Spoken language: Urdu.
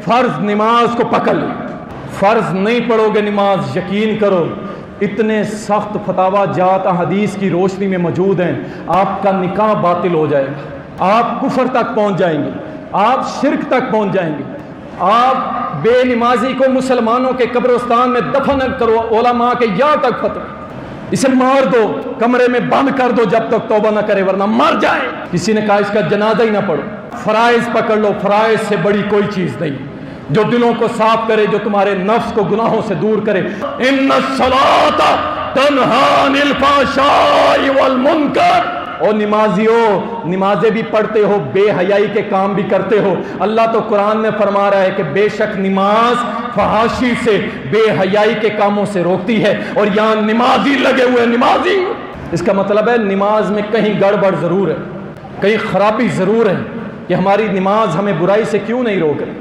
فرض نماز کو پکڑ لیں. فرض نہیں پڑھو گے نماز، یقین کرو اتنے سخت فتاوا جات حدیث کی روشنی میں موجود ہیں، آپ کا نکاح باطل ہو جائے گا، آپ کفر تک پہنچ جائیں گے، آپ شرک تک پہنچ جائیں گے. آپ بے نمازی کو مسلمانوں کے قبرستان میں دفن کرو، علماء کے یہاں تک فتوی، اسے مار دو، کمرے میں بند کر دو جب تک توبہ نہ کرے ورنہ مر جائے. کسی نے کہا اس کا جنازہ ہی نہ پڑھو. فرائض پکڑ لو، فرائض سے بڑی کوئی چیز نہیں جو دلوں کو صاف کرے، جو تمہارے نفس کو گناہوں سے دور کرے. ان الصلاۃ تنہی عن الفحشاء والمنکر. اور نمازیوں، نمازیں بھی پڑھتے ہو، بے حیائی کے کام بھی کرتے ہو. اللہ تو قرآن میں فرما رہا ہے کہ بے شک نماز فحاشی سے، بے حیائی کے کاموں سے روکتی ہے، اور یہاں نمازی لگے ہوئے نمازی. اس کا مطلب ہے نماز میں کہیں گڑبڑ ضرور ہے، کہیں خرابی ضرور ہے کہ ہماری نماز ہمیں برائی سے کیوں نہیں روک رہی.